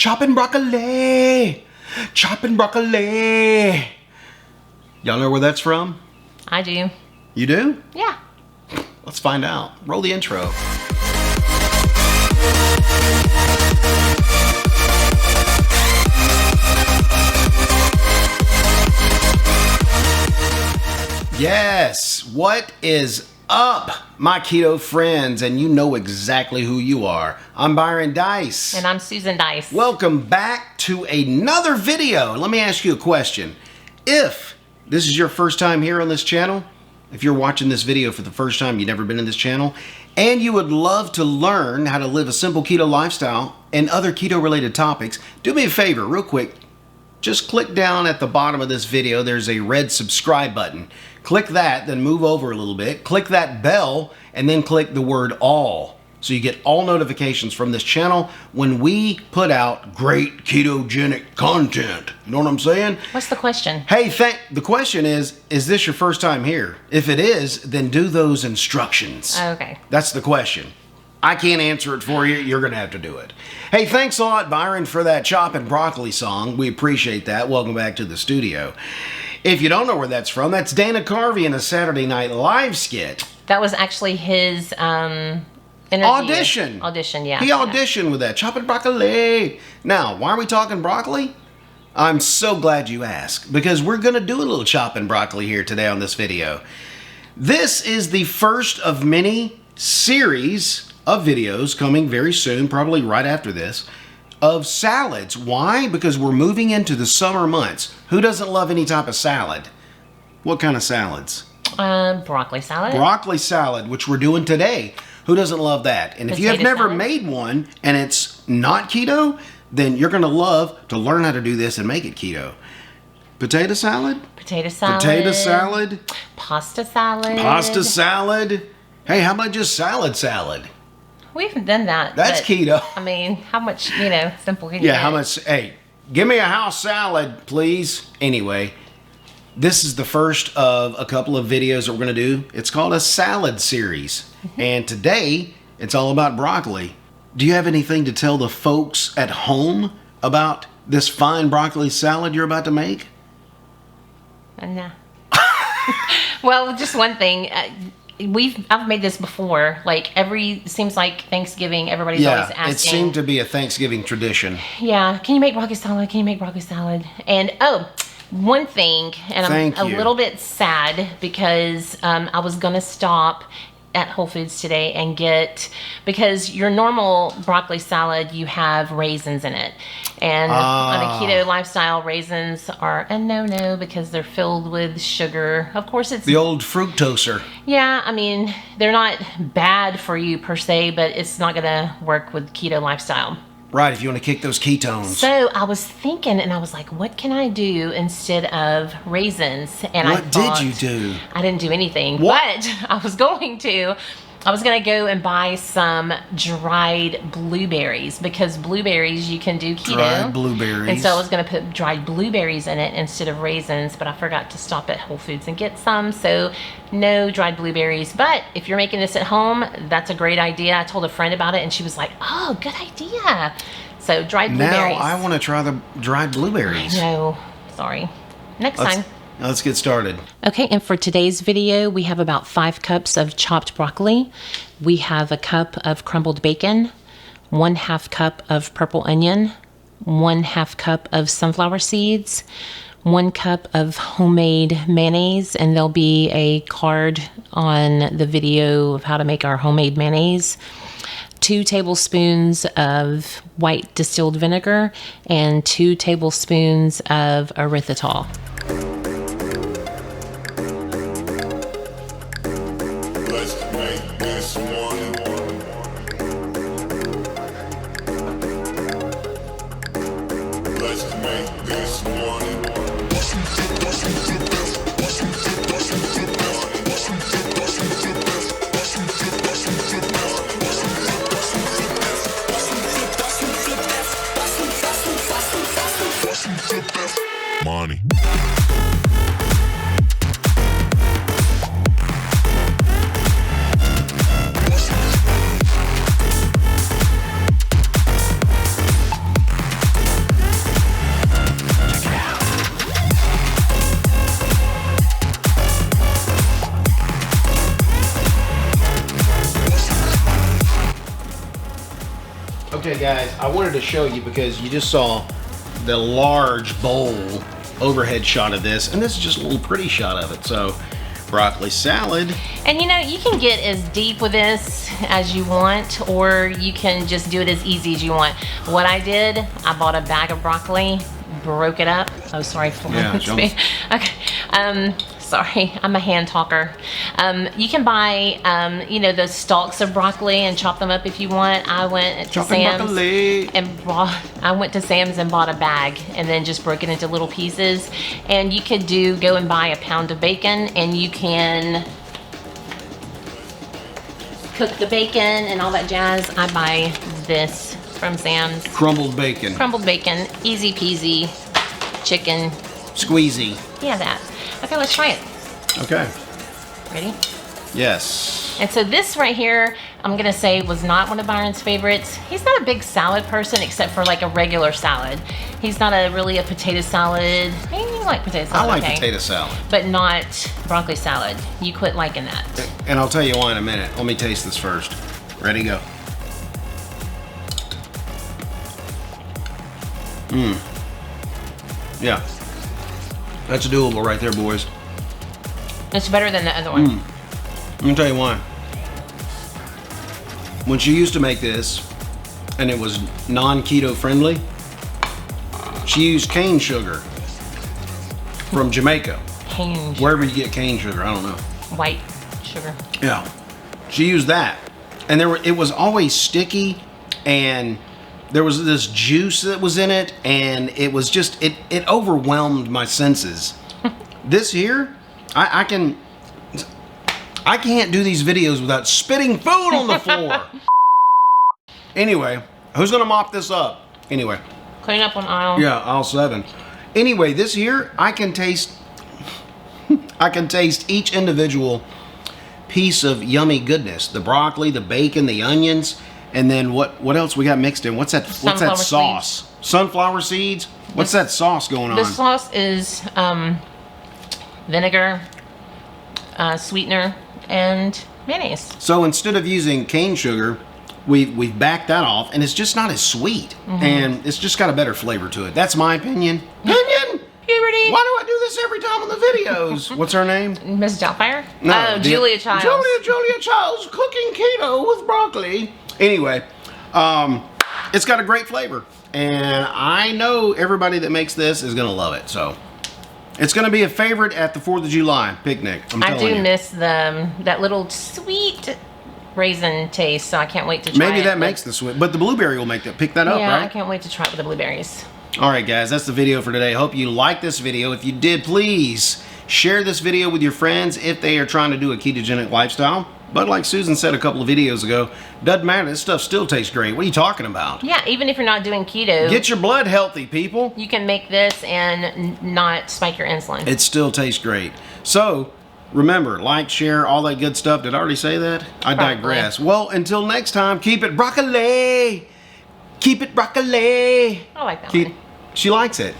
Chopping broccoli. Chopping broccoli. Y'all know where that's from? I do. You do? Yeah. Let's find out. Roll the intro. Yes, what is up, my keto friends? And you know exactly who you are. I'm Byron Dice. And I'm Susan Dice. Welcome back to another video. Let me ask you a question. If this is your first time here on this channel, if you're watching this video for the first time, you've never been in this channel, and you would love to learn how to live a simple keto lifestyle and other keto related topics, do me a favor real quick. Just click down at the bottom of this video. There's a red subscribe button. Click that, then move over a little bit. Click that bell, and then click the word all. So you get all notifications from this channel when we put out great ketogenic content. You know what I'm saying? What's the question? Hey, the question is this your first time here? If it is, then do those instructions. Okay. That's the question. I can't answer it for you. You're going to have to do it. Hey, thanks a lot, Byron, for that Choppin' Broccoli song. We appreciate that. Welcome back to the studio. If you don't know where that's from, that's Dana Carvey in a Saturday Night Live skit. That was actually his interview. Audition, yeah. He auditioned with that. Choppin' broccoli. Now, why are we talking broccoli? I'm so glad you asked, because we're going to do a little chopping broccoli here today on this video. This is the first of many series of videos coming very soon, probably right after this, of salads. Why? Because we're moving into the summer months. Who doesn't love any type of salad? What kind of salads? Broccoli salad. Broccoli salad, which we're doing today. Who doesn't love that? And if you have never made one and it's not keto, then you're going to love to learn how to do this and make it keto. Potato salad? Potato salad. Potato salad. Pasta salad. Pasta salad. Hey, how about just salad? We haven't done that. That's keto. I mean, how much, simple can you Yeah, get? how much? Hey, give me a house salad, please. Anyway, this is the first of a couple of videos that we're going to do. It's called a salad series. And today, it's all about broccoli. Do you have anything to tell the folks at home about this fine broccoli salad you're about to make? No. Well, just one thing. I've made this before. Seems like Thanksgiving, everybody's always asking. It seemed to be a Thanksgiving tradition. Yeah, can you make broccoli salad? Can you make broccoli salad? And one thing, and I'm a little bit sad because I was gonna stop at Whole Foods today and because your normal broccoli salad, you have raisins in it. And on a keto lifestyle, raisins are a no-no because they're filled with sugar. Of course, it's... the old fructoser. Yeah, I mean, they're not bad for you per se, but it's not going to work with keto lifestyle. Right, if you want to kick those ketones. So I was thinking, and I was like, what can I do instead of raisins? And what did you do? I didn't do anything. What? But I was going to go and buy some dried blueberries, because blueberries you can do keto. Dried blueberries. And so I was going to put dried blueberries in it instead of raisins, but I forgot to stop at Whole Foods and get some. So no dried blueberries. But if you're making this at home, that's a great idea. I told a friend about it and she was like, oh, good idea. So dried blueberries. Now I want to try the dried blueberries. No, sorry. Next time. Let's get started. Okay, and for today's video, we have about 5 cups of chopped broccoli. We have a cup of crumbled bacon, 1/2 cup of purple onion, 1/2 cup of sunflower seeds, 1 cup of homemade mayonnaise, and there'll be a card on the video of how to make our homemade mayonnaise, 2 tablespoons of white distilled vinegar, and 2 tablespoons of erythritol. Money. guys, I wanted to show you because you just saw the large bowl overhead shot of this, and this is just a little pretty shot of it. So, broccoli salad. And you know, you can get as deep with this as you want, or you can just do it as easy as you want. What I did, I bought a bag of broccoli, broke it up. Oh, sorry for me. Okay. Sorry, I'm a hand talker. You can buy, you know, those stalks of broccoli and chop them up if you want. I went to Sam's and bought a bag and then just broke it into little pieces. And you could go and buy a pound of bacon, and you can cook the bacon and all that jazz. I buy this from Sam's. Crumbled bacon. Crumbled bacon, easy peasy, chicken. Squeezy. Yeah, that. Okay, let's try it. Okay. Ready? Yes. And so this right here, I'm gonna say was not one of Byron's favorites. He's not a big salad person except for like a regular salad. He's not really a potato salad. Maybe you like potato salad. I like potato salad. But not broccoli salad. You quit liking that. And I'll tell you why in a minute. Let me taste this first. Ready, go. Yeah. That's doable right there, boys. It's better than the other one. Let me tell you why. When she used to make this, and it was non-keto friendly, she used cane sugar from Jamaica. Cane sugar. Wherever you get cane sugar, I don't know. White sugar. Yeah. She used that. And it was always sticky, and there was this juice that was in it, and it was just, it overwhelmed my senses. This here, I can't do these videos without spitting food on the floor. Anyway, who's gonna mop this up? Anyway. Clean up on aisle. Yeah, aisle 7. Anyway, this here, I can taste each individual piece of yummy goodness. The broccoli, the bacon, the onions, and then what else we got mixed in? What's that sauce? Seeds. Sunflower seeds? What's that sauce going on? The sauce is vinegar, sweetener, and mayonnaise. So instead of using cane sugar, we've backed that off, and it's just not as sweet, and it's just got a better flavor to it. That's my opinion. Puberty. Why do I do this every time on the videos? What's her name? Mrs. Doubtfire? No, Julia Childs. Julia Childs cooking keto with broccoli. Anyway, it's got a great flavor, and I know everybody that makes this is gonna love it. So it's gonna be a favorite at the 4th of July picnic. I do miss that little sweet raisin taste, so I can't wait to try it. Maybe that makes the sweet, but the blueberry will pick that up, right? Yeah, I can't wait to try it with the blueberries. All right, guys, that's the video for today. Hope you liked this video. If you did, please share this video with your friends if they are trying to do a ketogenic lifestyle. But like Susan said a couple of videos ago, doesn't matter, this stuff still tastes great. What are you talking about? Yeah, even if you're not doing keto. Get your blood healthy, people. You can make this and not spike your insulin. It still tastes great. So, remember, like, share, all that good stuff. Did I already say that? I digress. Well, until next time, keep it broccoli. Keep it broccoli. I like that one. She likes it.